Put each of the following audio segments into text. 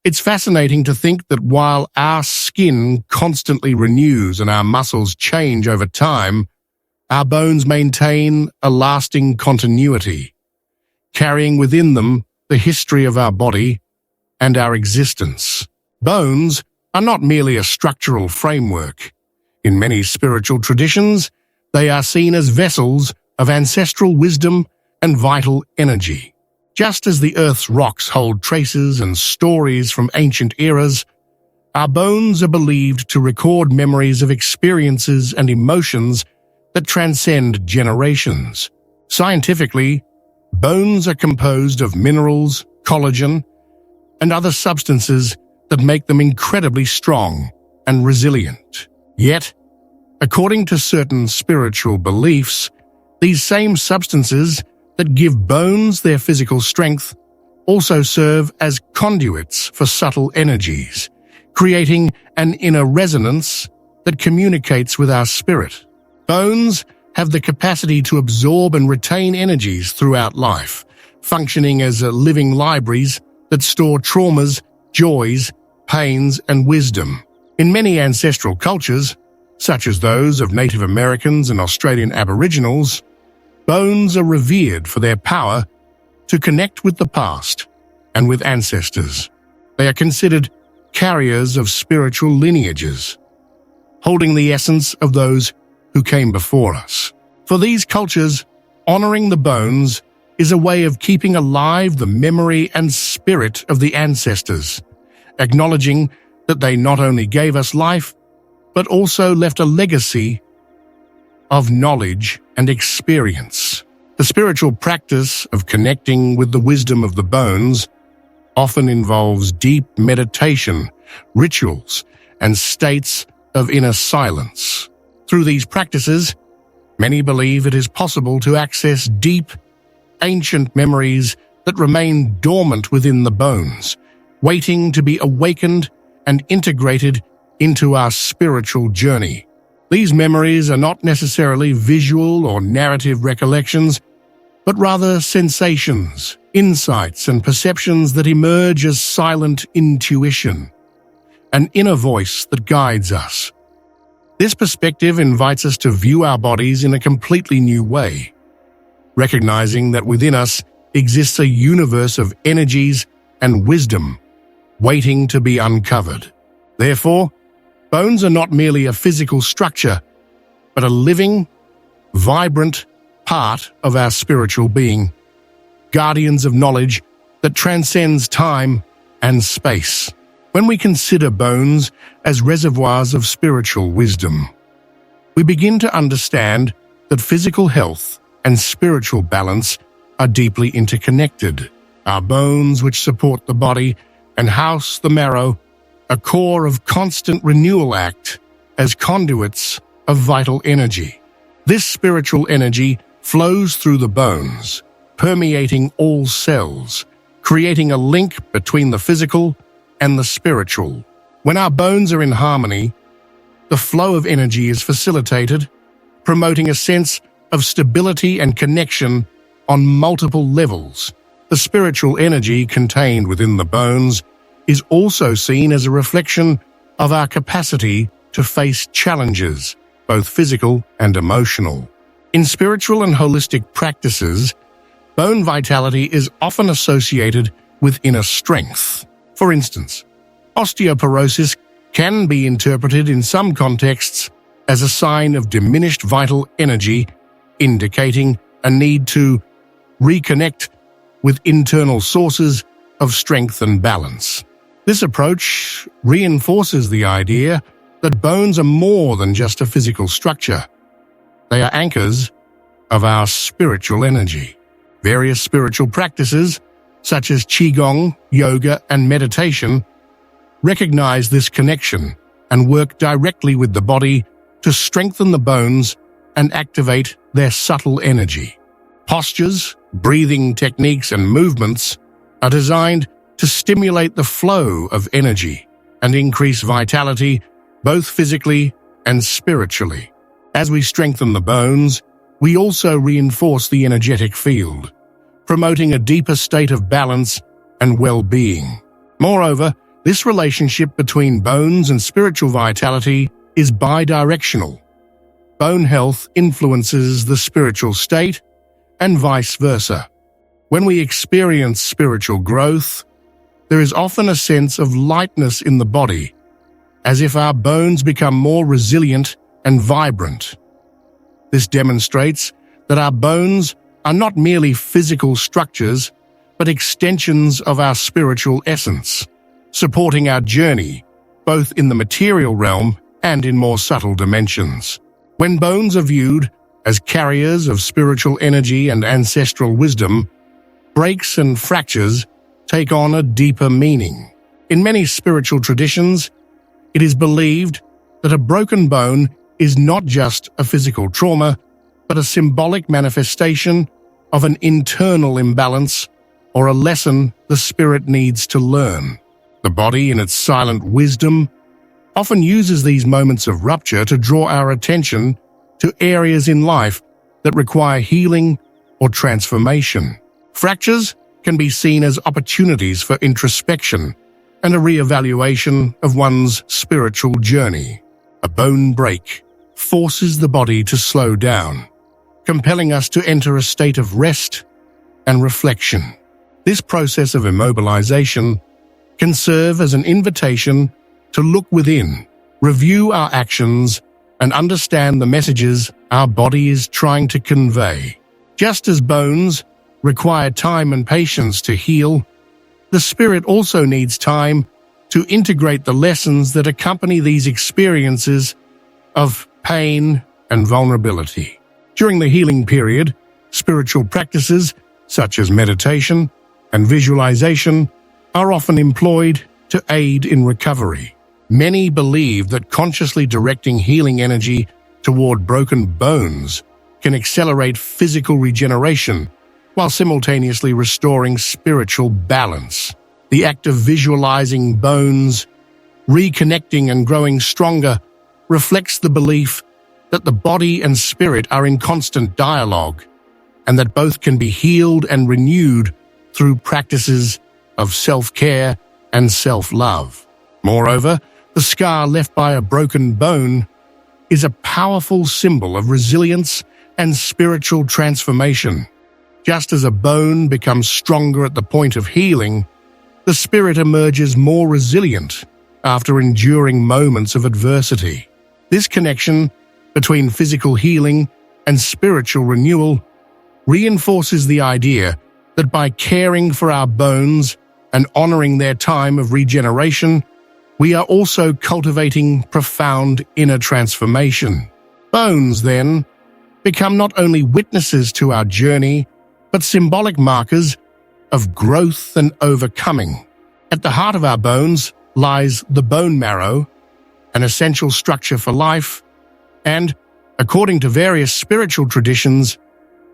It's fascinating to think that while our skin constantly renews and our muscles change over time, our bones maintain a lasting continuity, carrying within them the history of our body and our existence. Bones are not merely a structural framework. In many spiritual traditions, they are seen as vessels of ancestral wisdom and vital energy. Just as the Earth's rocks hold traces and stories from ancient eras, our bones are believed to record memories of experiences and emotions that transcend generations. Scientifically, bones are composed of minerals, collagen, and other substances that make them incredibly strong and resilient. Yet, according to certain spiritual beliefs, these same substances that give bones their physical strength also serve as conduits for subtle energies, creating an inner resonance that communicates with our spirit. Bones have the capacity to absorb and retain energies throughout life, functioning as living libraries that store traumas, joys, pains, and wisdom. In many ancestral cultures, such as those of Native Americans and Australian Aboriginals, bones are revered for their power to connect with the past and with ancestors. They are considered carriers of spiritual lineages, holding the essence of those who came before us. For these cultures, honoring the bones is a way of keeping alive the memory and spirit of the ancestors, acknowledging that they not only gave us life, but also left a legacy of knowledge and experience. The spiritual practice of connecting with the wisdom of the bones often involves deep meditation, rituals, and states of inner silence. Through these practices, many believe it is possible to access deep, ancient memories that remain dormant within the bones, waiting to be awakened and integrated into our spiritual journey. These memories are not necessarily visual or narrative recollections, but rather sensations, insights, and perceptions that emerge as silent intuition, an inner voice that guides us. This perspective invites us to view our bodies in a completely new way, recognizing that within us exists a universe of energies and wisdom waiting to be uncovered. Therefore, bones are not merely a physical structure, but a living, vibrant part of our spiritual being, guardians of knowledge that transcends time and space. When we consider bones as reservoirs of spiritual wisdom, we begin to understand that physical health and spiritual balance are deeply interconnected. Our bones, which support the body and house the marrow, a core of constant renewal, act as conduits of vital energy. This spiritual energy flows through the bones, permeating all cells, creating a link between the physical and the spiritual. When our bones are in harmony, the flow of energy is facilitated, promoting a sense of stability and connection on multiple levels. The spiritual energy contained within the bones is also seen as a reflection of our capacity to face challenges, both physical and emotional. In spiritual and holistic practices, bone vitality is often associated with inner strength. For instance, osteoporosis can be interpreted in some contexts as a sign of diminished vital energy, indicating a need to reconnect with internal sources of strength and balance. This approach reinforces the idea that bones are more than just a physical structure. They are anchors of our spiritual energy. Various spiritual practices, such as Qigong, yoga, and meditation, recognize this connection and work directly with the body to strengthen the bones and activate their subtle energy. Postures, breathing techniques, and movements are designed to stimulate the flow of energy and increase vitality both physically and spiritually. As we strengthen the bones, we also reinforce the energetic field, promoting a deeper state of balance and well-being. Moreover, This relationship between bones and spiritual vitality is bidirectional. Bone health influences the spiritual state, and vice versa. When we experience spiritual growth, there is often a sense of lightness in the body, as if our bones become more resilient and vibrant. This demonstrates that our bones are not merely physical structures, but extensions of our spiritual essence, supporting our journey, both in the material realm and in more subtle dimensions. When bones are viewed as carriers of spiritual energy and ancestral wisdom, breaks and fractures take on a deeper meaning. In many spiritual traditions, it is believed that a broken bone is not just a physical trauma, but a symbolic manifestation of an internal imbalance or a lesson the spirit needs to learn. The body, in its silent wisdom, often uses these moments of rupture to draw our attention to areas in life that require healing or transformation. Fractures can be seen as opportunities for introspection and a re-evaluation of one's spiritual journey. A bone break forces the body to slow down, compelling us to enter a state of rest and reflection. This process of immobilization can serve as an invitation to look within, review our actions, and understand the messages our body is trying to convey. Just as bones require time and patience to heal, the spirit also needs time to integrate the lessons that accompany these experiences of pain and vulnerability. During the healing period, spiritual practices such as meditation and visualization are often employed to aid in recovery. Many believe that consciously directing healing energy toward broken bones can accelerate physical regeneration while simultaneously restoring spiritual balance. The act of visualizing bones, reconnecting and growing stronger, reflects the belief that the body and spirit are in constant dialogue, and that both can be healed and renewed through practices of self-care and self-love. Moreover, the scar left by a broken bone is a powerful symbol of resilience and spiritual transformation. Just as a bone becomes stronger at the point of healing, the spirit emerges more resilient after enduring moments of adversity. This connection between physical healing and spiritual renewal reinforces the idea that by caring for our bones and honoring their time of regeneration, we are also cultivating profound inner transformation. Bones, then, become not only witnesses to our journey, but symbolic markers of growth and overcoming. At the heart of our bones lies the bone marrow, an essential structure for life, and, according to various spiritual traditions,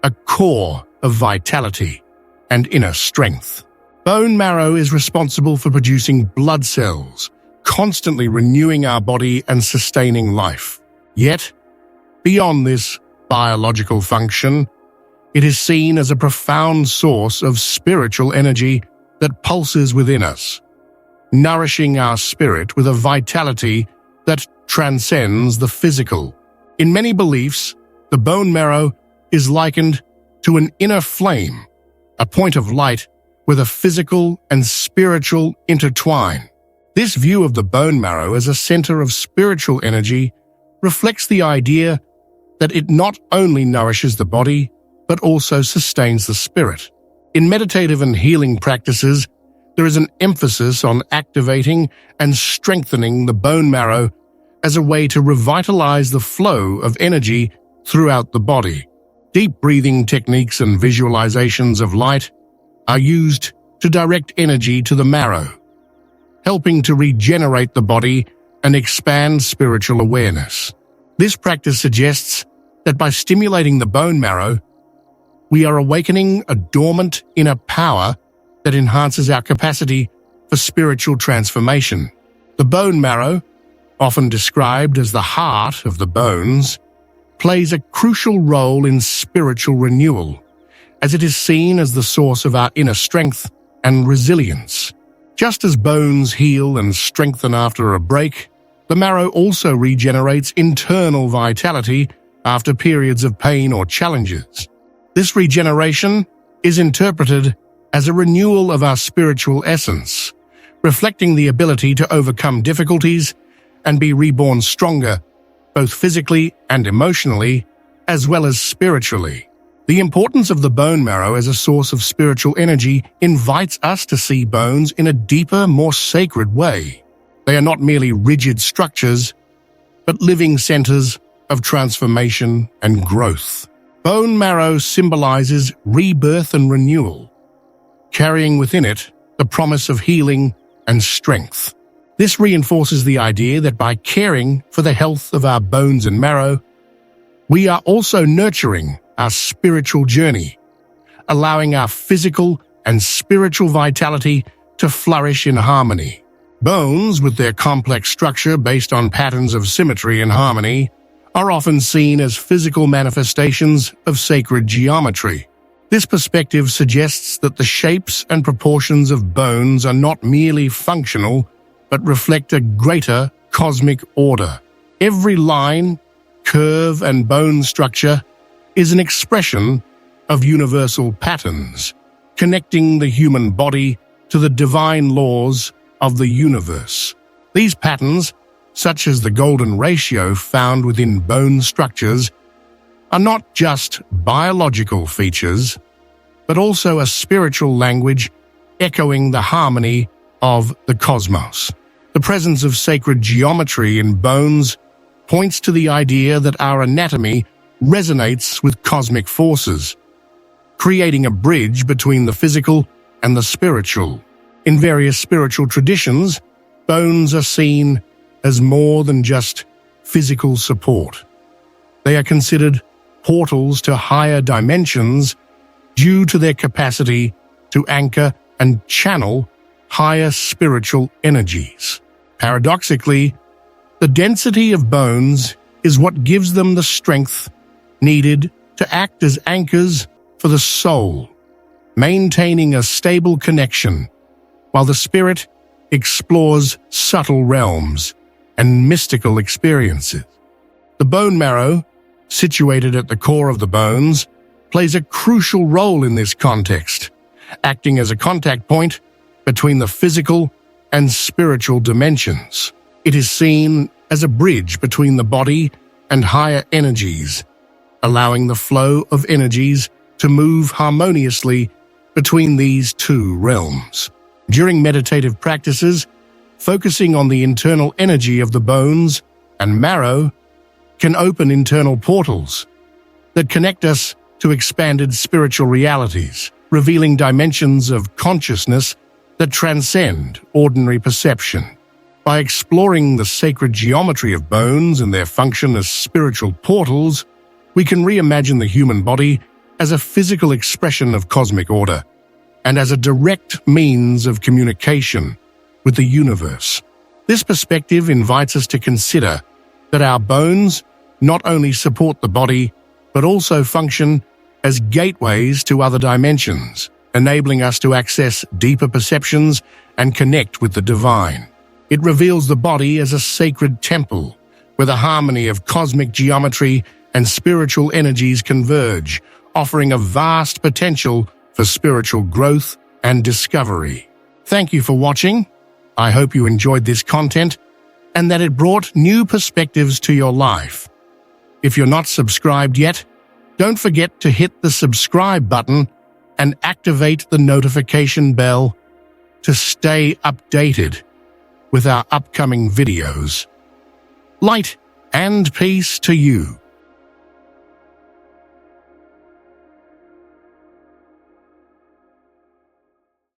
a core of vitality and inner strength. Bone marrow is responsible for producing blood cells, constantly renewing our body and sustaining life. Yet, beyond this biological function, it is seen as a profound source of spiritual energy that pulses within us, nourishing our spirit with a vitality that transcends the physical. In many beliefs, the bone marrow is likened to an inner flame, a point of light where the physical and spiritual intertwine. This view of the bone marrow as a center of spiritual energy reflects the idea that it not only nourishes the body, but also sustains the spirit. In meditative and healing practices, there is an emphasis on activating and strengthening the bone marrow as a way to revitalize the flow of energy throughout the body. Deep breathing techniques and visualizations of light are used to direct energy to the marrow, helping to regenerate the body and expand spiritual awareness. This practice suggests that by stimulating the bone marrow, we are awakening a dormant inner power that enhances our capacity for spiritual transformation. The bone marrow, often described as the heart of the bones, plays a crucial role in spiritual renewal, as it is seen as the source of our inner strength and resilience. Just as bones heal and strengthen after a break, the marrow also regenerates internal vitality after periods of pain or challenges. This regeneration is interpreted as a renewal of our spiritual essence, reflecting the ability to overcome difficulties and be reborn stronger, both physically and emotionally, as well as spiritually. The importance of the bone marrow as a source of spiritual energy invites us to see bones in a deeper, more sacred way. They are not merely rigid structures, but living centers of transformation and growth. Bone marrow symbolizes rebirth and renewal, carrying within it the promise of healing and strength. This reinforces the idea that by caring for the health of our bones and marrow, we are also nurturing our spiritual journey, allowing our physical and spiritual vitality to flourish in harmony. Bones, with their complex structure based on patterns of symmetry and harmony, are often seen as physical manifestations of sacred geometry. This perspective suggests that the shapes and proportions of bones are not merely functional, but reflect a greater cosmic order. Every line, curve, and bone structure is an expression of universal patterns, connecting the human body to the divine laws of the universe. These patterns, such as the golden ratio found within bone structures, are not just biological features, but also a spiritual language echoing the harmony of the cosmos. The presence of sacred geometry in bones points to the idea that our anatomy resonates with cosmic forces, creating a bridge between the physical and the spiritual. In various spiritual traditions, bones are seen as more than just physical support. They are considered portals to higher dimensions due to their capacity to anchor and channel higher spiritual energies. Paradoxically, the density of bones is what gives them the strength needed to act as anchors for the soul, maintaining a stable connection, while the spirit explores subtle realms and mystical experiences. The bone marrow, situated at the core of the bones, plays a crucial role in this context, acting as a contact point between the physical and spiritual dimensions. It is seen as a bridge between the body and higher energies, allowing the flow of energies to move harmoniously between these two realms. During meditative practices, focusing on the internal energy of the bones and marrow can open internal portals that connect us to expanded spiritual realities, revealing dimensions of consciousness that transcend ordinary perception. By exploring the sacred geometry of bones and their function as spiritual portals, we can reimagine the human body as a physical expression of cosmic order and as a direct means of communication with the universe. This perspective invites us to consider that our bones not only support the body, but also function as gateways to other dimensions, enabling us to access deeper perceptions and connect with the divine. It reveals the body as a sacred temple, where the harmony of cosmic geometry and spiritual energies converge, offering a vast potential for spiritual growth and discovery. Thank you for watching. I hope you enjoyed this content and that it brought new perspectives to your life. If you're not subscribed yet, don't forget to hit the subscribe button and activate the notification bell to stay updated with our upcoming videos. Light and peace to you.